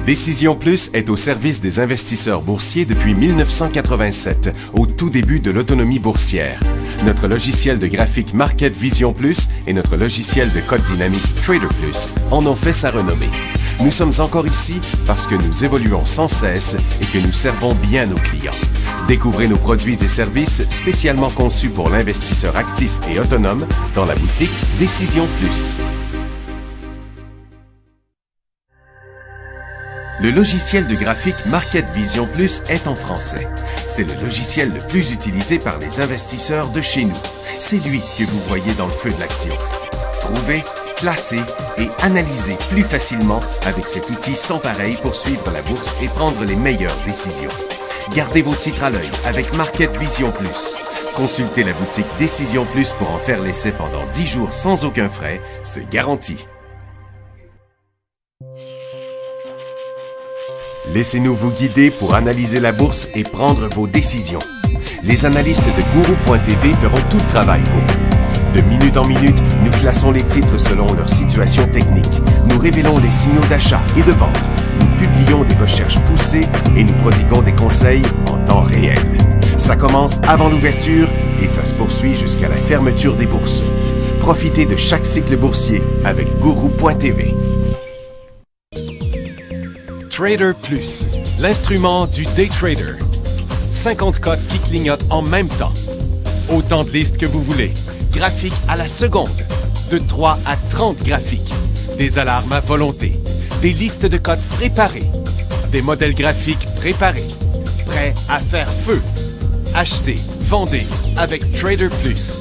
Décision Plus est au service des investisseurs boursiers depuis 1987, au tout début de l'autonomie boursière. Notre logiciel de graphique Market Vision Plus et notre logiciel de code dynamique Trader Plus en ont fait sa renommée. Nous sommes encore ici parce que nous évoluons sans cesse et que nous servons bien nos clients. Découvrez nos produits et services spécialement conçus pour l'investisseur actif et autonome dans la boutique Décision Plus. Le logiciel de graphique Market Vision Plus est en français. C'est le logiciel le plus utilisé par les investisseurs de chez nous. C'est lui que vous voyez dans le feu de l'action. Trouvez, classez et analysez plus facilement avec cet outil sans pareil pour suivre la bourse et prendre les meilleures décisions. Gardez vos titres à l'œil avec Market Vision Plus. Consultez la boutique Décision Plus pour en faire l'essai pendant 10 jours sans aucun frais, c'est garanti. Laissez-nous vous guider pour analyser la bourse et prendre vos décisions. Les analystes de Guru.tv feront tout le travail pour vous. De minute en minute, nous classons les titres selon leur situation technique. Nous révélons les signaux d'achat et de vente. Nous publions des recherches poussées et nous prodiguons des conseils en temps réel. Ça commence avant l'ouverture et ça se poursuit jusqu'à la fermeture des bourses. Profitez de chaque cycle boursier avec Guru.tv. Trader Plus, l'instrument du day trader. 50 codes qui clignotent en même temps. Autant de listes que vous voulez. Graphiques à la seconde. De 3 à 30 graphiques. Des alarmes à volonté. Des listes de codes préparées. Des modèles graphiques préparés. Prêts à faire feu. Achetez, vendez avec Trader Plus.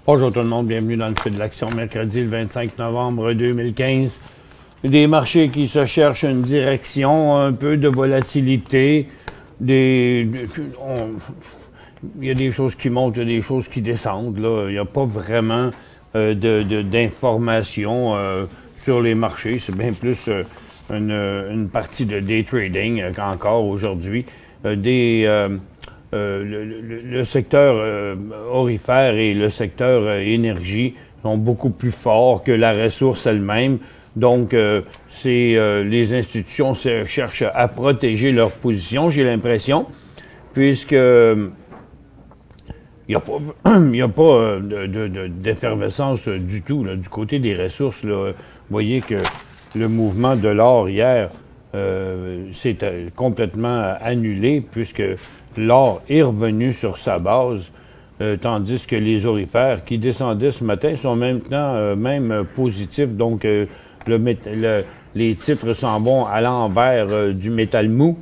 Bonjour tout le monde, bienvenue dans le feu de l'action, mercredi le 25 novembre 2015. Des marchés qui se cherchent une direction, un peu de volatilité, il y a des choses qui montent, il y a des choses qui descendent. Là. Il n'y a pas vraiment d'informations sur les marchés. C'est bien plus une partie de day trading qu'encore aujourd'hui. Le secteur aurifère et le secteur énergie sont beaucoup plus forts que la ressource elle-même. Donc, les institutions cherchent à protéger leur position, j'ai l'impression, puisque il n'y a pas d'effervescence du tout. Là, du côté des ressources, là, vous voyez que le mouvement de l'or hier s'est complètement annulé, puisque l'or est revenu sur sa base, tandis que les aurifères qui descendaient ce matin sont maintenant même positifs. Donc, les titres s'en vont à l'envers du métal mou.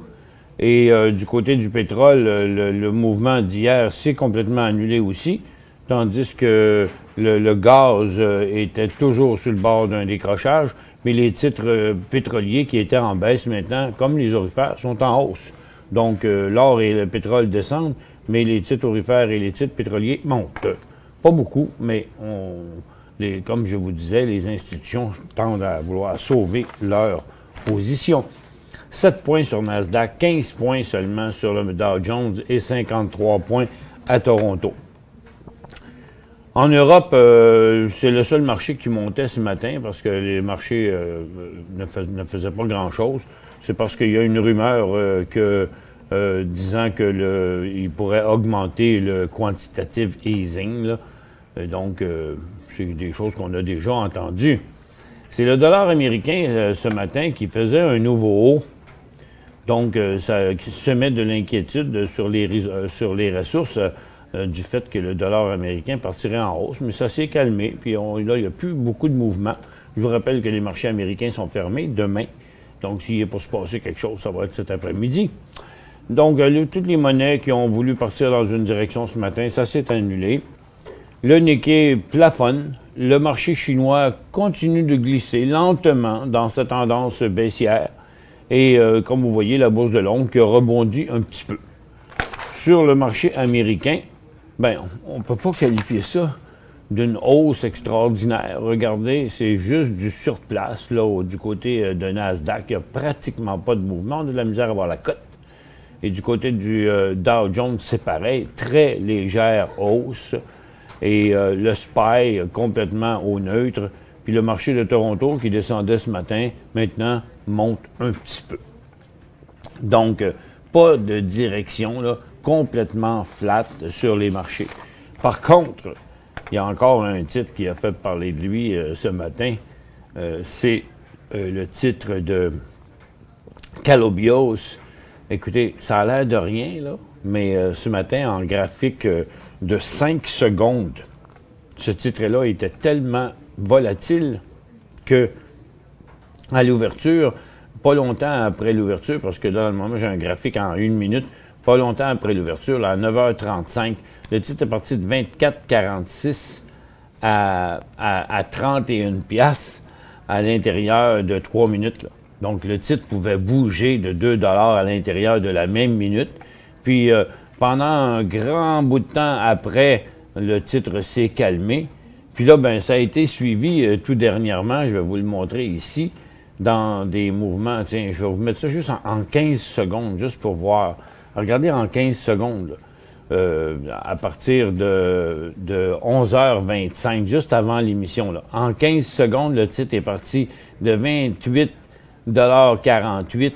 Et du côté du pétrole, le mouvement d'hier s'est complètement annulé aussi, tandis que le gaz était toujours sur le bord d'un décrochage. Mais les titres pétroliers qui étaient en baisse maintenant, comme les aurifères, sont en hausse. Donc, l'or et le pétrole descendent, mais les titres aurifères et les titres pétroliers montent. Pas beaucoup, mais comme je vous disais, les institutions tendent à vouloir sauver leur position. 7 points sur Nasdaq, 15 points seulement sur le Dow Jones et 53 points à Toronto. En Europe, c'est le seul marché qui montait ce matin parce que les marchés ne faisaient pas grand-chose. C'est parce qu'il y a une rumeur disant qu'il pourrait augmenter le quantitative easing. Là. Donc, c'est des choses qu'on a déjà entendues. C'est le dollar américain ce matin qui faisait un nouveau haut. Donc, ça semait de l'inquiétude sur les ressources du fait que le dollar américain partirait en hausse. Mais ça s'est calmé. Puis là, il n'y a plus beaucoup de mouvements. Je vous rappelle que les marchés américains sont fermés demain. Donc, s'il est pour se passer quelque chose, ça va être cet après-midi. Donc, toutes les monnaies qui ont voulu partir dans une direction ce matin, ça s'est annulé. Le Nikkei plafonne. Le marché chinois continue de glisser lentement dans sa tendance baissière. Et comme vous voyez, la bourse de Londres qui a rebondi un petit peu. Sur le marché américain, ben, on ne peut pas qualifier ça d'une hausse extraordinaire. Regardez, c'est juste du surplace là, du côté de Nasdaq. Il n'y a pratiquement pas de mouvement. On a de la misère à voir la cote. Et du côté du Dow Jones, c'est pareil. Très légère hausse. Et le SPY complètement au neutre. Puis le marché de Toronto qui descendait ce matin, maintenant, monte un petit peu. Donc, pas de direction, là, complètement flat sur les marchés. Par contre, il y a encore un titre qui a fait parler de lui ce matin. C'est le titre de Calobios. Écoutez, ça a l'air de rien, là, mais ce matin, en graphique de 5 secondes, ce titre-là était tellement volatile que à l'ouverture, pas longtemps après l'ouverture, parce que là, dans le moment, j'ai un graphique en 1 minute, pas longtemps après l'ouverture, là, à 9h35, le titre est parti de 24,46 à 31 piastres à l'intérieur de 3 minutes. Là. Donc, le titre pouvait bouger de 2 $ à l'intérieur de la même minute. Puis, pendant un grand bout de temps après, le titre s'est calmé. Puis là, ben, ça a été suivi tout dernièrement, je vais vous le montrer ici, dans des mouvements. Tiens, je vais vous mettre ça juste en 15 secondes, juste pour voir. Regardez en 15 secondes, à partir de 11h25, juste avant l'émission. En 15 secondes, le titre est parti de 28,48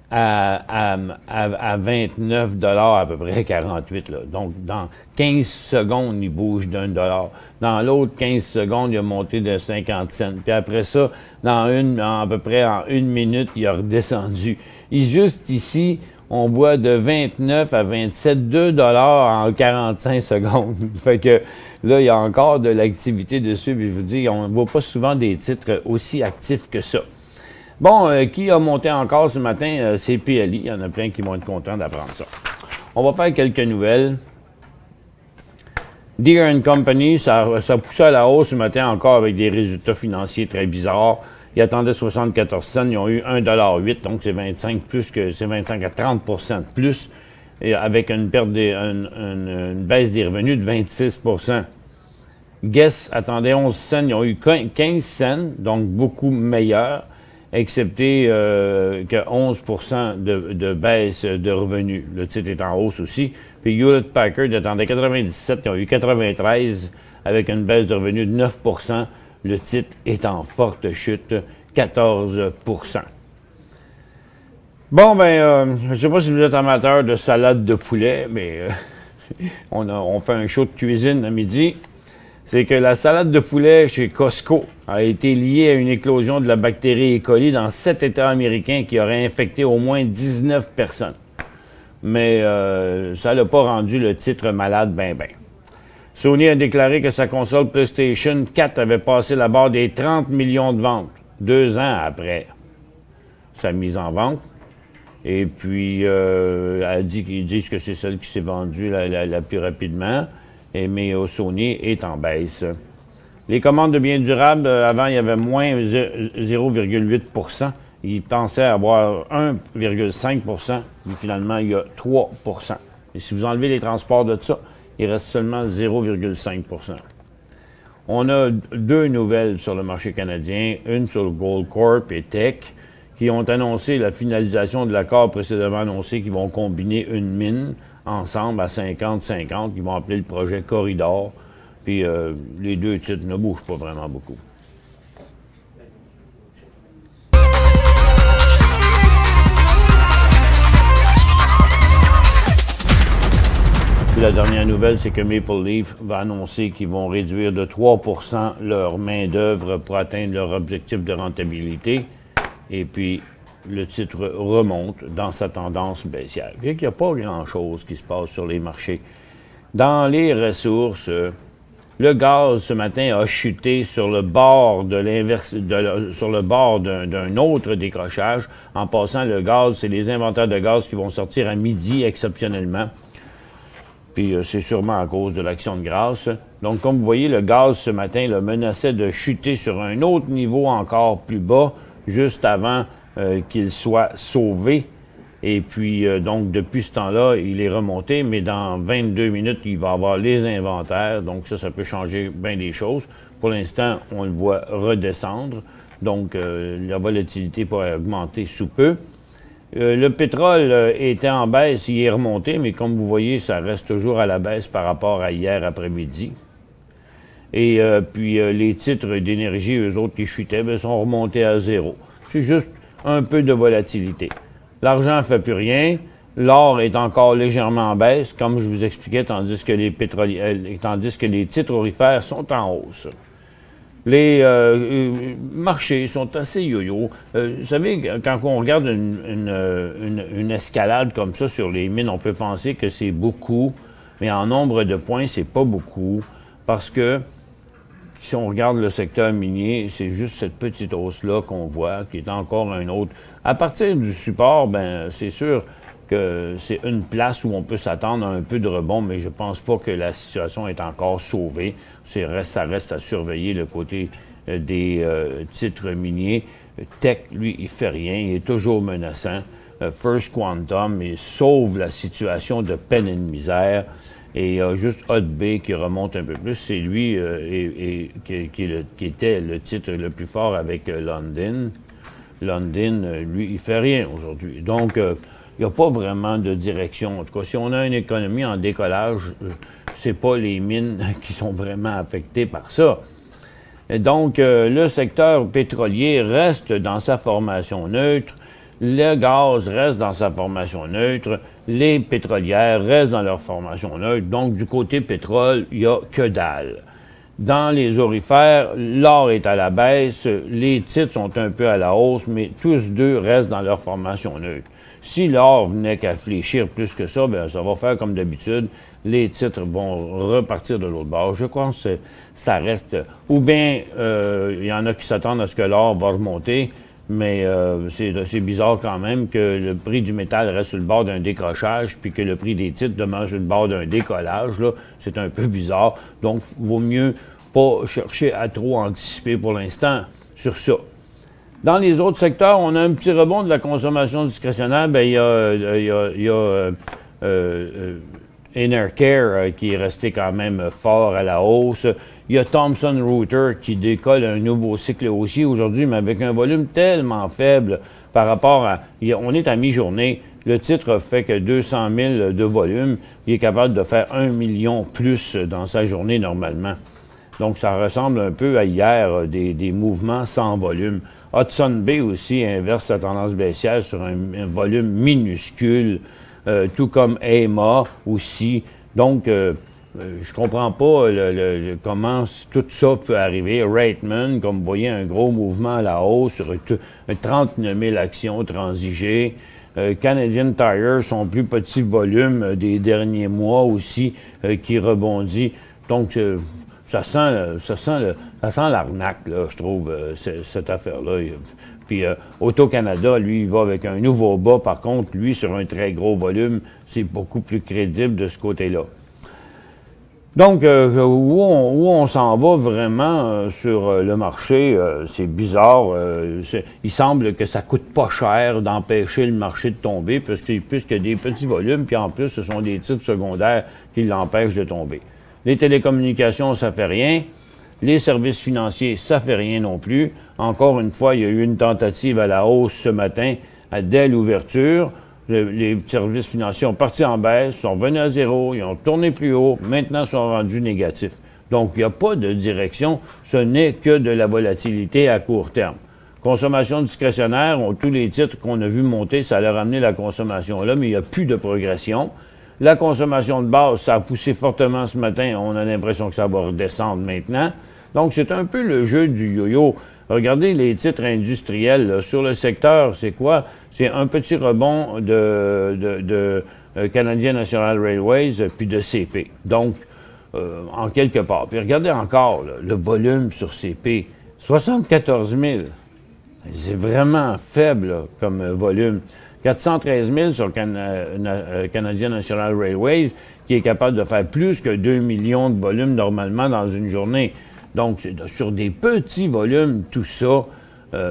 à 29 $ à peu près, 48. Là. Donc, dans 15 secondes, il bouge d'1 $. Dans l'autre 15 secondes, il a monté de 50 cents. Puis après ça, à peu près en 1 minute, il a redescendu. Et juste ici, on voit de 29 à 27, 2 $ en 45 secondes. Fait que là, il y a encore de l'activité dessus. Puis je vous dis, on ne voit pas souvent des titres aussi actifs que ça. Bon, qui a monté encore ce matin, c'est PLI. Il y en a plein qui vont être contents d'apprendre ça. On va faire quelques nouvelles. Deere & Company, ça poussait à la hausse ce matin encore avec des résultats financiers très bizarres. Ils attendaient 74 cents, ils ont eu 1,08 $, donc c'est 25 à 30 % de plus, et avec une baisse des revenus de 26 %. Guess attendait 11 cents, ils ont eu 15 cents, donc beaucoup meilleur, excepté que 11 % de baisse de revenus. Le titre est en hausse aussi. Puis Hewlett-Packard attendait 97, ils ont eu 93, avec une baisse de revenus de 9 %. Le titre est en forte chute, 14 %. Bon, ben, je ne sais pas si vous êtes amateur de salade de poulet, mais on fait un show de cuisine à midi. C'est que la salade de poulet chez Costco a été liée à une éclosion de la bactérie E. coli dans 7 États américains qui auraient infecté au moins 19 personnes. Mais ça n'a pas rendu le titre malade ben. Sony a déclaré que sa console PlayStation 4 avait passé la barre des 30 millions de ventes 2 ans après sa mise en vente. Et puis, elle dit qu'ils disent que c'est celle qui s'est vendue la plus rapidement. Mais Sony est en baisse. Les commandes de biens durables, avant, il y avait moins 0,8 %. Ils pensaient avoir 1,5 %, mais finalement, il y a 3 %. Et si vous enlevez les transports de ça, il reste seulement 0,5 %. On a 2 nouvelles sur le marché canadien, une sur le Goldcorp et Teck, qui ont annoncé la finalisation de l'accord précédemment annoncé, qui vont combiner une mine ensemble à 50-50, qui vont appeler le projet Corridor. Puis les deux titres ne bougent pas vraiment beaucoup. Puis la dernière nouvelle, c'est que Maple Leaf va annoncer qu'ils vont réduire de 3 % leur main-d'œuvre pour atteindre leur objectif de rentabilité. Et puis, le titre remonte dans sa tendance baissière. Il n'y a pas grand-chose qui se passe sur les marchés. Dans les ressources, le gaz ce matin a chuté sur le bord d'un autre décrochage. En passant, le gaz, c'est les inventaires de gaz qui vont sortir à midi exceptionnellement. Puis c'est sûrement à cause de l'action de grâce. Donc, comme vous voyez, le gaz ce matin menaçait de chuter sur un autre niveau encore plus bas, juste avant qu'il soit sauvé. Et puis, donc, depuis ce temps-là, il est remonté, mais dans 22 minutes, il va avoir les inventaires. Donc, ça peut changer bien des choses. Pour l'instant, on le voit redescendre. Donc, la volatilité pourrait augmenter sous peu. Le pétrole était en baisse, il est remonté, mais comme vous voyez, ça reste toujours à la baisse par rapport à hier après-midi. Et puis, les titres d'énergie, eux autres qui chutaient, bien, sont remontés à zéro. C'est juste un peu de volatilité. L'argent ne fait plus rien. L'or est encore légèrement en baisse, comme je vous expliquais, tandis que les titres aurifères sont en hausse. Les marchés sont assez yo-yo. Vous savez, quand on regarde une escalade comme ça sur les mines, on peut penser que c'est beaucoup, mais en nombre de points, c'est pas beaucoup, parce que si on regarde le secteur minier, c'est juste cette petite hausse-là qu'on voit, qui est encore un autre. À partir du support, ben c'est sûr que c'est une place où on peut s'attendre à un peu de rebond, mais je ne pense pas que la situation est encore sauvée. Ça reste à surveiller le côté des titres miniers. Teck, lui, il ne fait rien, il est toujours menaçant. First Quantum, il sauve la situation de peine et de misère. Et juste Hod Bay qui remonte un peu plus, c'est lui qui était le titre le plus fort avec Lundin. Lundin, lui, il fait rien aujourd'hui. Donc, il n'y a pas vraiment de direction. En tout cas, si on a une économie en décollage, c'est pas les mines qui sont vraiment affectées par ça. Et donc, le secteur pétrolier reste dans sa formation neutre. Le gaz reste dans sa formation neutre. Les pétrolières restent dans leur formation neutre. Donc, du côté pétrole, il n'y a que dalle. Dans les aurifères, l'or est à la baisse, les titres sont un peu à la hausse, mais tous deux restent dans leur formation neutre. Si l'or venait qu'à fléchir plus que ça, bien, ça va faire comme d'habitude. Les titres vont repartir de l'autre bord. Je crois que ça reste... Ou bien, il y en a qui s'attendent à ce que l'or va remonter, mais c'est bizarre quand même que le prix du métal reste sur le bord d'un décrochage, puis que le prix des titres demeure sur le bord d'un décollage. Là, c'est un peu bizarre. Donc, il vaut mieux pas chercher à trop anticiper pour l'instant sur ça. Dans les autres secteurs, on a un petit rebond de la consommation discrétionnaire. Bien, il y a Enercare qui est resté quand même fort à la hausse. Il y a Thomson Reuters qui décolle un nouveau cycle haussier aujourd'hui, mais avec un volume tellement faible par rapport à... On est à mi-journée. Le titre fait que 200 000 de volume. Il est capable de faire 1 million plus dans sa journée normalement. Donc, ça ressemble un peu à hier, des mouvements sans volume. Hudson Bay aussi inverse sa tendance baissière sur un volume minuscule, tout comme EMA aussi. Donc, je comprends pas comment tout ça peut arriver. Reitman, comme vous voyez, un gros mouvement à la hausse sur 39 000 actions transigées. Canadian Tire, son plus petit volume des derniers mois aussi, qui rebondit. Donc, ça sent l'arnaque, là, je trouve, cette affaire-là. Puis Auto-Canada, lui, il va avec un nouveau bas. Par contre, lui, sur un très gros volume, c'est beaucoup plus crédible de ce côté-là. Donc, où on s'en va vraiment sur le marché, c'est bizarre. Il semble que ça coûte pas cher d'empêcher le marché de tomber, puisqu'il y a des petits volumes, puis en plus, ce sont des titres secondaires qui l'empêchent de tomber. Les télécommunications, ça fait rien. Les services financiers, ça fait rien non plus. Encore une fois, il y a eu une tentative à la hausse ce matin dès l'ouverture. Les services financiers ont parti en baisse, sont revenus à zéro, ils ont tourné plus haut, maintenant sont rendus négatifs. Donc, il n'y a pas de direction, ce n'est que de la volatilité à court terme. Consommation discrétionnaire, tous les titres qu'on a vu monter, ça a ramené la consommation là, mais il n'y a plus de progression. La consommation de base, ça a poussé fortement ce matin. On a l'impression que ça va redescendre maintenant. Donc, c'est un peu le jeu du yo-yo. Regardez les titres industriels. Là. Sur le secteur, c'est quoi? C'est un petit rebond de Canadian National Railways puis de CP. Donc, en quelque part. Puis regardez encore là, le volume sur CP. 74 000. C'est vraiment faible là, comme volume. 413 000 sur Canadian National Railways, qui est capable de faire plus que 2 millions de volumes normalement dans une journée. Donc, sur des petits volumes, tout ça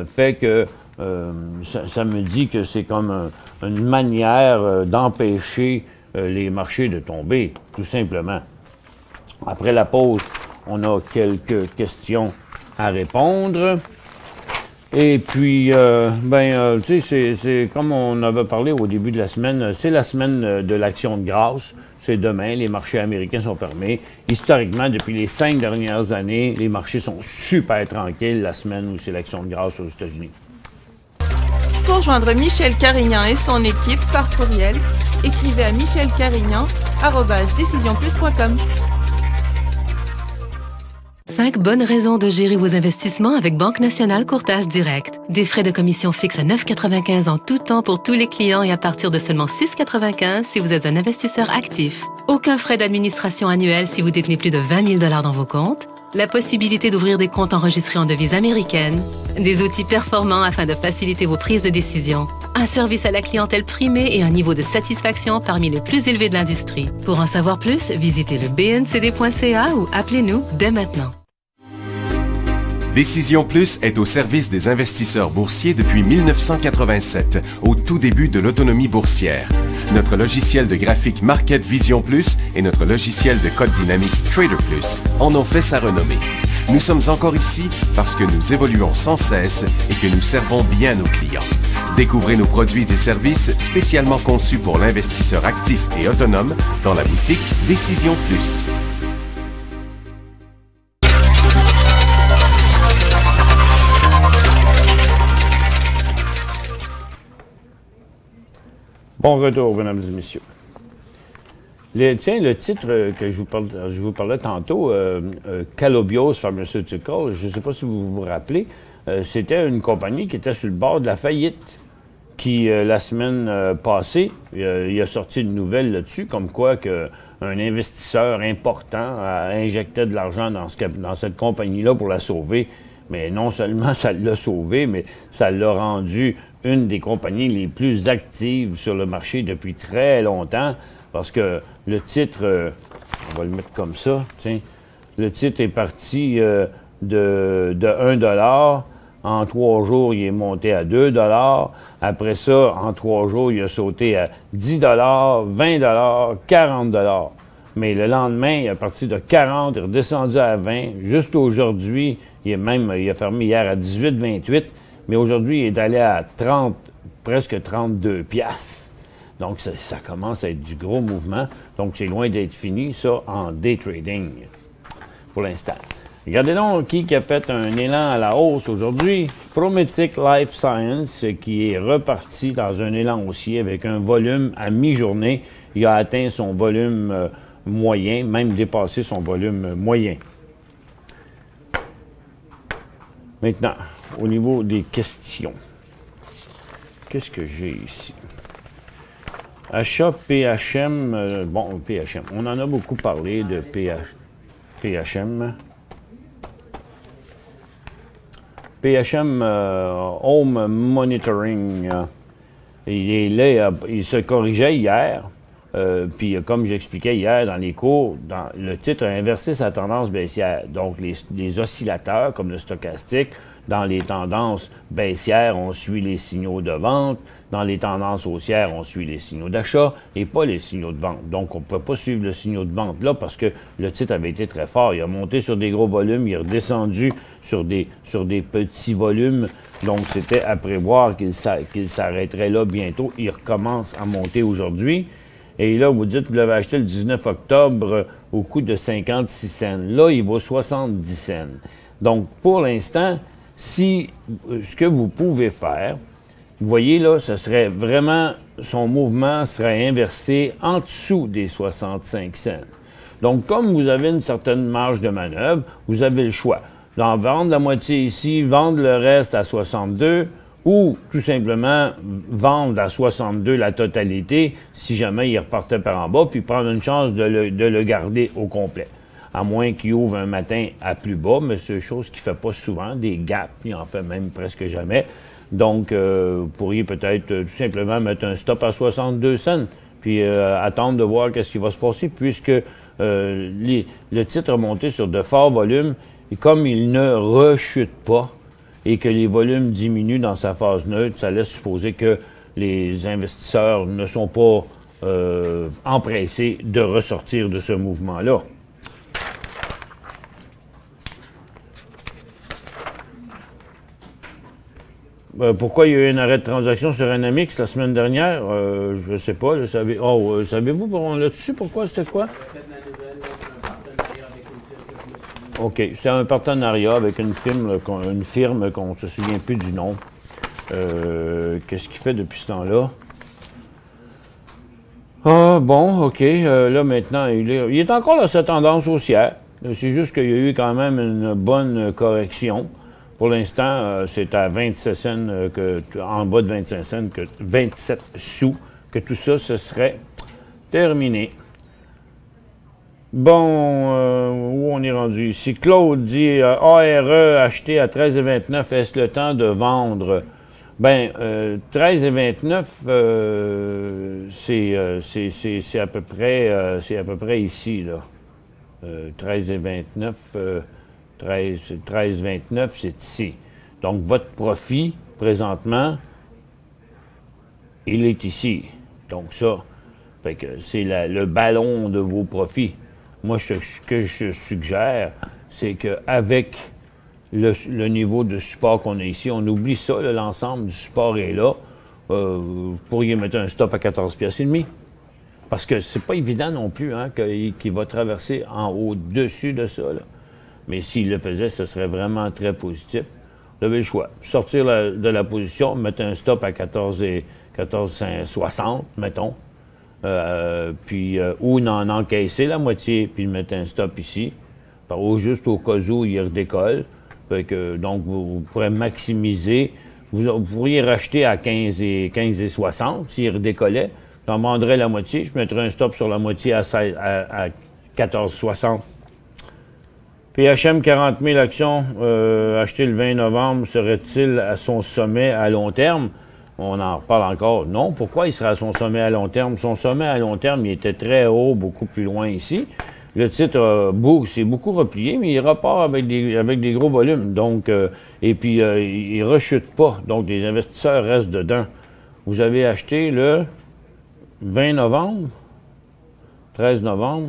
fait que ça me dit que c'est comme une manière d'empêcher les marchés de tomber, tout simplement. Après la pause, on a quelques questions à répondre. Et puis, tu sais, c'est comme on avait parlé au début de la semaine, c'est la semaine de l'Action de grâce. C'est demain, les marchés américains sont fermés. Historiquement, depuis les 5 dernières années, les marchés sont super tranquilles la semaine où c'est l'Action de grâce aux États-Unis. Pour joindre Michel Carignan et son équipe par courriel, écrivez à michelcarignan@decisionplus.com. 5 bonnes raisons de gérer vos investissements avec Banque Nationale Courtage Direct. Des frais de commission fixes à 9,95 en tout temps pour tous les clients et à partir de seulement 6,95 si vous êtes un investisseur actif. Aucun frais d'administration annuel si vous détenez plus de 20 000 $ dans vos comptes. La possibilité d'ouvrir des comptes enregistrés en devise américaine. Des outils performants afin de faciliter vos prises de décision. Un service à la clientèle primé et un niveau de satisfaction parmi les plus élevés de l'industrie. Pour en savoir plus, visitez le bncd.ca ou appelez-nous dès maintenant. Décision Plus est au service des investisseurs boursiers depuis 1987, au tout début de l'autonomie boursière. Notre logiciel de graphique Market Vision Plus et notre logiciel de code dynamique Trader Plus en ont fait sa renommée. Nous sommes encore ici parce que nous évoluons sans cesse et que nous servons bien nos clients. Découvrez nos produits et services spécialement conçus pour l'investisseur actif et autonome dans la boutique Décision Plus. Bon retour, mesdames et messieurs. Le titre que je vous parlais tantôt, Calobios Pharmaceuticals, je ne sais pas si vous vous rappelez, c'était une compagnie qui était sur le bord de la faillite, qui, la semaine passée, il a sorti une nouvelle là-dessus, comme quoi qu'un investisseur important injectait de l'argent dans cette compagnie-là pour la sauver. Mais non seulement ça l'a sauvé, mais ça l'a rendu une des compagnies les plus actives sur le marché depuis très longtemps, parce que le titre, on va le mettre comme ça, tiens, le titre est parti de 1 $. En 3 jours, il est monté à 2 $. Après ça, en 3 jours, il a sauté à 10 $, 20 $, 40 $. Mais le lendemain, il est parti de 40, il est redescendu à 20. Juste aujourd'hui, il a fermé hier à 18,28. Mais aujourd'hui, il est allé à 30, presque 32 piastres. Donc, ça commence à être du gros mouvement. Donc, c'est loin d'être fini, ça, en day trading, pour l'instant. Regardez donc qui a fait un élan à la hausse aujourd'hui. Prometic Life Science, qui est reparti dans un élan haussier avec un volume à mi-journée. Il a atteint son volume moyen, même dépassé son volume moyen. Maintenant, au niveau des questions, qu'est-ce que j'ai ici? Achat PHM, bon, PHM, on en a beaucoup parlé de PHM. PHM Home Monitoring, il se corrigeait hier. Puis, comme j'expliquais hier dans les cours, le titre a inversé sa tendance baissière. Donc, les oscillateurs, comme le stochastique, dans les tendances baissières, on suit les signaux de vente. Dans les tendances haussières, on suit les signaux d'achat et pas les signaux de vente. Donc, on ne peut pas suivre le signal de vente là parce que le titre avait été très fort. Il a monté sur des gros volumes, il est redescendu sur des petits volumes. Donc, c'était à prévoir qu'il s'arrêterait là bientôt. Il recommence à monter aujourd'hui. Et là, vous dites, vous l'avez acheté le 19 octobre au coût de 56 cents. Là, il vaut 70 cents. Donc, pour l'instant, ce que vous pouvez faire, vous voyez là, ce serait vraiment, son mouvement serait inversé en dessous des 65 cents. Donc, comme vous avez une certaine marge de manœuvre, vous avez le choix d'en vendre la moitié ici, vendre le reste à 62, ou tout simplement vendre à 62 la totalité si jamais il repartait par en bas, puis prendre une chance de le garder au complet. À moins qu'il ouvre un matin à plus bas, mais c'est une chose qu'il ne fait pas souvent, des gaps, il en fait même presque jamais. Donc, vous pourriez peut-être tout simplement mettre un stop à 62 cents, puis attendre de voir qu'est-ce qui va se passer, puisque le titre a monté sur de forts volumes, et comme il ne rechute pas, et que les volumes diminuent dans sa phase neutre, ça laisse supposer que les investisseurs ne sont pas empressés de ressortir de ce mouvement-là. Pourquoi il y a eu un arrêt de transaction sur Anamix la semaine dernière? Je ne sais pas. Savez-vous, on l'a dessus, pourquoi? C'était quoi? OK. C'est un partenariat avec une firme qu'on ne se souvient plus du nom. Qu'est-ce qu'il fait depuis ce temps-là? Ah, bon, OK. Là, maintenant, il est encore dans sa tendance haussière. C'est juste qu'il y a eu quand même une bonne correction. Pour l'instant, c'est à 27 cents, en bas de 25 cents, 27 sous, que tout ça, ce serait terminé. Bon, où on est rendu ici? Claude dit ARE acheté à 13,29, est-ce le temps de vendre? Bien, 13,29, c'est à peu près ici, là. 13,29, 13,29, c'est ici. Donc, votre profit, présentement, il est ici. Donc, ça, fait que c'est le ballon de vos profits. Moi, ce que je suggère, c'est qu'avec le niveau de support qu'on a ici, on oublie ça, l'ensemble du support est là. Vous pourriez mettre un stop à 14,5$. Parce que c'est pas évident non plus hein, qu'il va traverser en au-dessus de ça, là. Mais s'il le faisait, ce serait vraiment très positif. Vous avez le choix. Sortir de la position, mettre un stop à 14,60, mettons. Ou en encaisser la moitié, puis mettre un stop ici. Juste au cas où il redécolle. Donc, vous pourrez maximiser. Vous pourriez racheter à 15,60 s'il redécollait. J'en vendrais la moitié. Je mettrais un stop sur la moitié à 14,60. PHM, 40 000 actions achetées le 20 novembre, serait-il à son sommet à long terme? On en reparle encore. Non. Pourquoi il serait à son sommet à long terme? Son sommet à long terme, il était très haut, beaucoup plus loin ici. Le titre s'est beaucoup replié, mais il repart avec des gros volumes. Donc, et puis, il ne rechute pas. Donc, les investisseurs restent dedans. Vous avez acheté le 20 novembre, 13 novembre,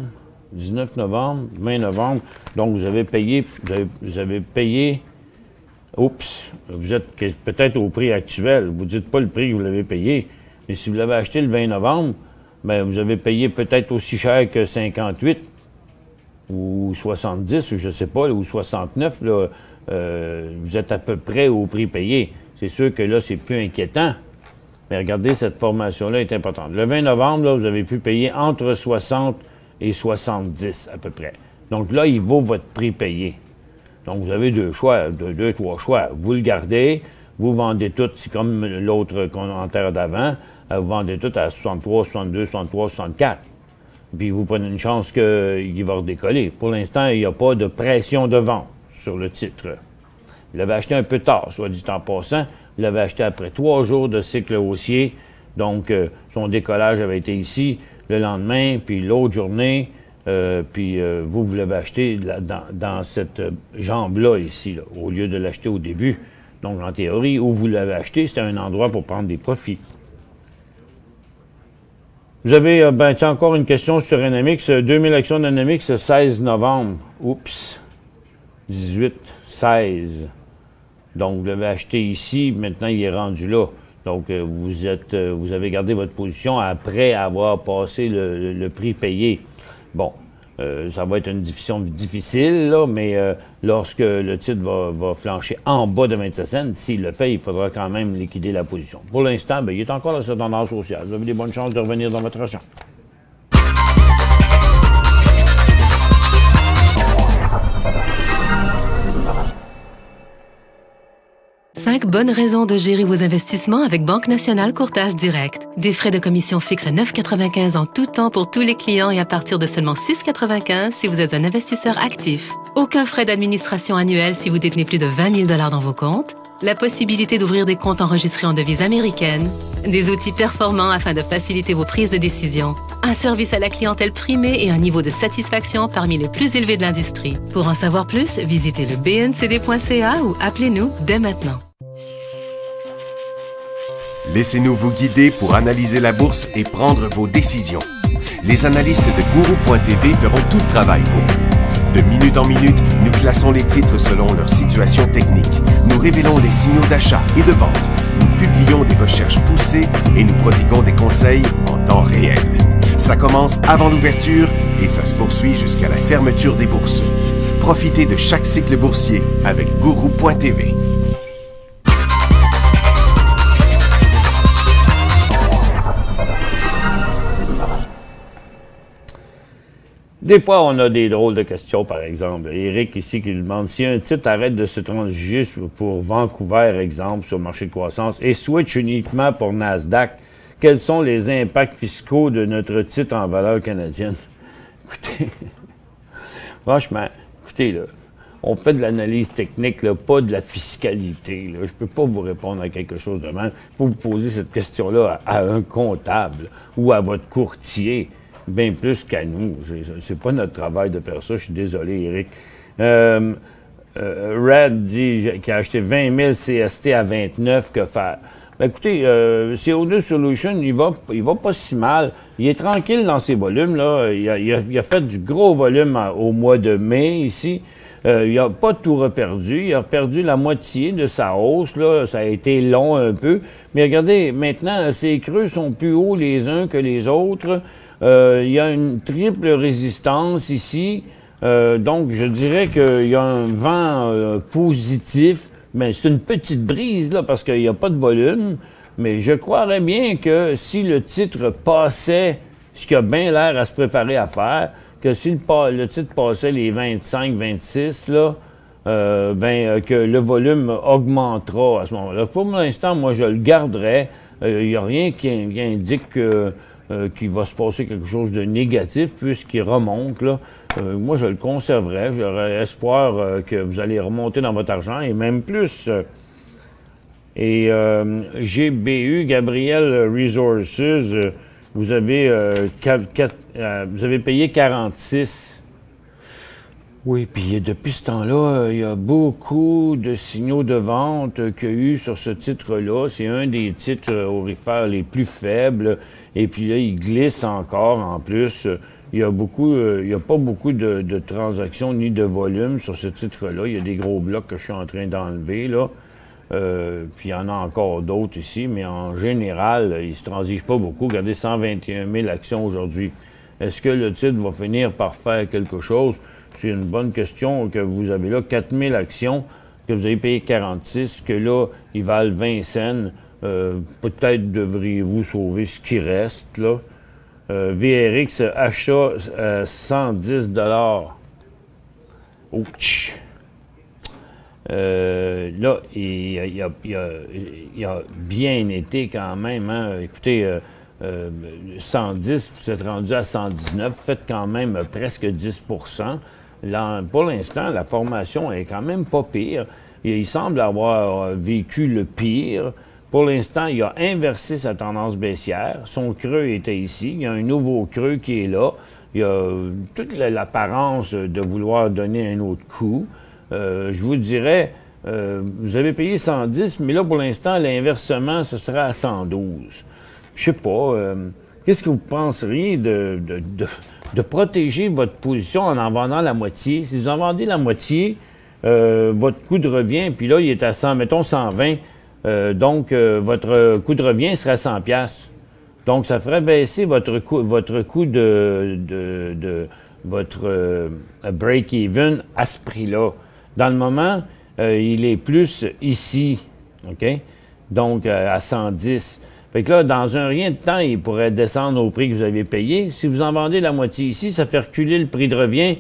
19 novembre, 20 novembre. Donc, vous avez payé, oups, vous êtes peut-être au prix actuel. Vous ne dites pas le prix que vous l'avez payé. Mais si vous l'avez acheté le 20 novembre, bien, vous avez payé peut-être aussi cher que 58 ou 70, ou je ne sais pas, ou 69. Là, vous êtes à peu près au prix payé. C'est sûr que là, c'est plus inquiétant. Mais regardez, cette formation-là est importante. Le 20 novembre, là, vous avez pu payer entre 60 et 70 à peu près. Donc là, il vaut votre prix payé. Donc vous avez trois choix. Vous le gardez, vous vendez tout, c'est comme l'autre commentaire d'avant, vous vendez tout à 63, 62, 63, 64. Puis vous prenez une chance qu'il va redécoller. Pour l'instant, il n'y a pas de pression de vente sur le titre. Vous l'avez acheté un peu tard, soit dit en passant. Vous l'avez acheté après 3 jours de cycle haussier. Donc, son décollage avait été ici le lendemain, puis l'autre journée, vous l'avez acheté dans cette jambe-là ici, là, au lieu de l'acheter au début. Donc, en théorie, où vous l'avez acheté, c'était un endroit pour prendre des profits. Vous avez, encore une question sur Anamix. 2000 actions d'Anamix, 16 novembre. Oups. 18, 16. Donc, vous l'avez acheté ici, maintenant, il est rendu là. Donc, vous avez gardé votre position après avoir passé le prix payé. Bon, ça va être une discussion difficile, là, mais lorsque le titre va flancher en bas de 27 cents, s'il le fait, il faudra quand même liquider la position. Pour l'instant, il est encore dans cette tendance haussière. Vous avez des bonnes chances de revenir dans votre champ. 5 bonnes raisons de gérer vos investissements avec Banque Nationale Courtage Direct. Des frais de commission fixes à 9,95 en tout temps pour tous les clients et à partir de seulement 6,95 si vous êtes un investisseur actif. Aucun frais d'administration annuel si vous détenez plus de 20 000 $ dans vos comptes. La possibilité d'ouvrir des comptes enregistrés en devise américaine. Des outils performants afin de faciliter vos prises de décision. un service à la clientèle primé et un niveau de satisfaction parmi les plus élevés de l'industrie. Pour en savoir plus, visitez le bncd.ca ou appelez-nous dès maintenant. Laissez-nous vous guider pour analyser la bourse et prendre vos décisions. Les analystes de Guru.tv feront tout le travail pour vous. De minute en minute, nous classons les titres selon leur situation technique. Nous révélons les signaux d'achat et de vente. Nous publions des recherches poussées et nous prodiguons des conseils en temps réel. Ça commence avant l'ouverture et ça se poursuit jusqu'à la fermeture des bourses. Profitez de chaque cycle boursier avec Guru.tv. Des fois, on a des drôles de questions, par exemple. Éric ici qui nous demande si un titre arrête de se transiger pour Vancouver, exemple, sur le marché de croissance, et switch uniquement pour Nasdaq, quels sont les impacts fiscaux de notre titre en valeur canadienne? Écoutez, franchement, écoutez, là, on fait de l'analyse technique, là, pas de la fiscalité. Là. Je ne peux pas vous répondre à quelque chose de même. Il faut vous poser cette question-là à un comptable ou à votre courtier. Bien plus qu'à nous. C'est pas notre travail de faire ça. Je suis désolé, Éric. Red dit qu'il a acheté 20 000 CST à 29. Que faire? Ben, écoutez, CO2 Solution, il va pas si mal. Il est tranquille dans ses volumes. Là. Il a fait du gros volume au mois de mai ici. Il n'a pas tout reperdu. Il a perdu la moitié de sa hausse. Là. Ça a été long un peu. Mais regardez, maintenant, ses creux sont plus hauts les uns que les autres. Il y a une triple résistance ici. Donc, je dirais qu'il y a un vent positif. Mais c'est une petite brise, là, parce qu'il n'y a pas de volume. Mais je croirais bien que si le titre passait, ce qui a bien l'air à se préparer à faire, que si le titre passait les 25-26, là, que le volume augmentera à ce moment-là. Pour l'instant, moi, je le garderais. Il n'y a rien qui indique qu'il va se passer quelque chose de négatif puisqu'il remonte. Là. Moi, je le conserverais. J'aurais espoir que vous allez remonter dans votre argent et même plus. Et GBU, Gabriel Resources, vous avez payé 46. Oui, puis depuis ce temps-là, il y a beaucoup de signaux de vente qu'il y a eu sur ce titre-là. C'est un des titres aurifères les plus faibles. Et puis là, il glisse encore en plus. Il y a pas beaucoup de transactions ni de volume sur ce titre-là. Il y a des gros blocs que je suis en train d'enlever, là. Puis il y en a encore d'autres ici, mais en général, il ne se transige pas beaucoup. Regardez, 121 000 actions aujourd'hui. Est-ce que le titre va finir par faire quelque chose? C'est une bonne question que vous avez là. 4 000 actions, que vous avez payé 46, que là, ils valent 20 cents. Peut-être devriez-vous sauver ce qui reste, là. VRX, achat 110 $. Ouch! Là, il a bien été quand même. Hein? Écoutez, 110, vous êtes rendu à 119, faites quand même presque 10 %. Là, pour l'instant, la formation est quand même pas pire. Il semble avoir vécu le pire. Pour l'instant, il a inversé sa tendance baissière. Son creux était ici. Il y a un nouveau creux qui est là. Il y a toute l'apparence de vouloir donner un autre coup. Je vous dirais, vous avez payé 110, mais là, pour l'instant, l'inversement, ce sera à 112. Je sais pas. Qu'est-ce que vous penseriez de protéger votre position en vendant la moitié? Si vous en vendez la moitié, votre coût de revient, puis là, il est à 100, mettons 120, donc votre coût de revient serait à 100 $. Donc, ça ferait baisser votre coût de votre break-even à ce prix-là. Dans le moment, il est plus ici, OK? Donc, à 110. Fait que là, dans un rien de temps, il pourrait descendre au prix que vous avez payé. Si vous en vendez la moitié ici, ça fait reculer le prix de revient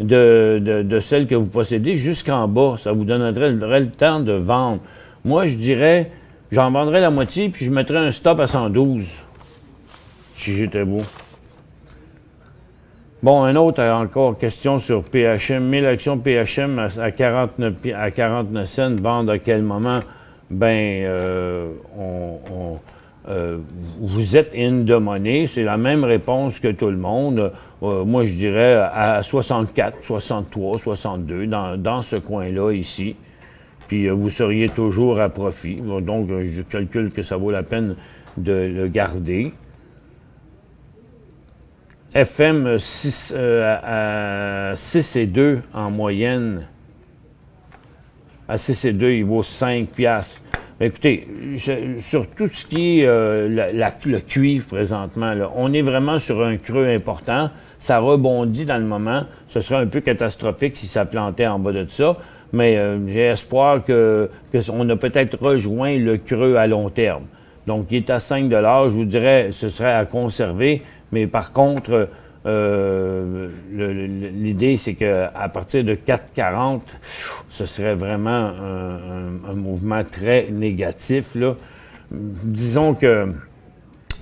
de celle que vous possédez jusqu'en bas. Ça vous donnerait le temps de vendre. Moi, je dirais, j'en vendrais la moitié, puis je mettrais un stop à 112, si j'étais vous. Bon, un autre encore question sur PHM. 1000 actions PHM à 49 cents, vendre à quel moment? Ben, vous êtes in de monnaie, c'est la même réponse que tout le monde. Moi, je dirais à 64, 63, 62, dans ce coin-là, ici. Puis vous seriez toujours à profit. Donc, je calcule que ça vaut la peine de le garder. FM 6, à 6,2 en moyenne. À 6,2, il vaut 5 piastres. Écoutez, sur tout ce qui est le cuivre présentement, là, on est vraiment sur un creux important. Ça rebondit dans le moment. Ce serait un peu catastrophique si ça plantait en bas de ça. Mais j'ai espoir qu'on a peut-être rejoint le creux à long terme. Donc, il est à 5 $. Je vous dirais, ce serait à conserver. Mais par contre, l'idée, c'est qu'à partir de 4,40, ce serait vraiment un mouvement très négatif, là. Disons que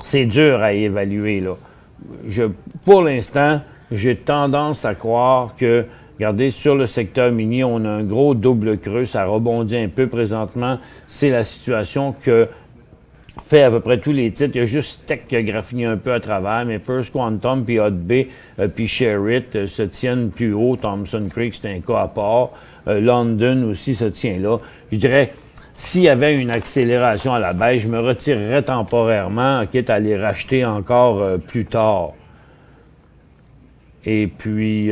c'est dur à évaluer, là. Pour l'instant, j'ai tendance à croire que, regardez, sur le secteur minier, on a un gros double creux, ça rebondit un peu présentement. C'est la situation que fait à peu près tous les titres. Il y a juste Tech qui a graffiné un peu à travers, mais First Quantum, puis Hot Bay, puis Sherritt se tiennent plus haut. Thompson Creek, c'est un cas à part. London aussi se tient là. Je dirais, s'il y avait une accélération à la baisse, je me retirerais temporairement, quitte à les racheter encore plus tard. Et puis,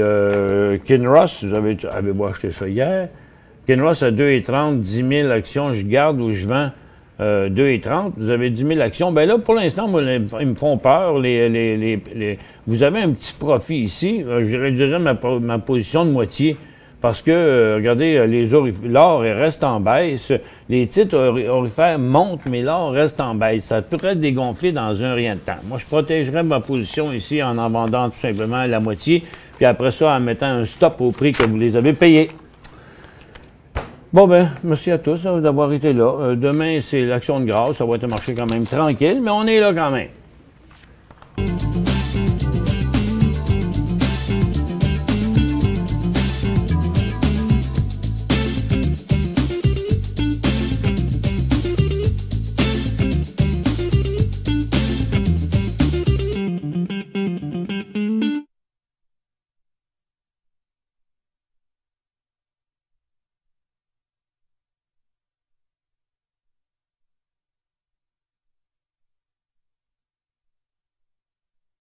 Kinross, avez-vous acheté ça hier? Kinross à 2,30, 10 000 actions, je garde ou je vends 2,30. Vous avez 10 000 actions. Bien là, pour l'instant, moi, ils me font peur. Vous avez un petit profit ici. Je réduirais ma position de moitié. Parce que, regardez, l'or reste en baisse. Les titres orifères montent, mais l'or reste en baisse. Ça pourrait dégonfler dans un rien de temps. Moi, je protégerais ma position ici en vendant tout simplement la moitié. Puis après ça, en mettant un stop au prix que vous les avez payés. Bon, ben, merci à tous d'avoir été là. Demain, c'est l'Action de grâce. Ça va être un marché quand même tranquille, mais on est là quand même.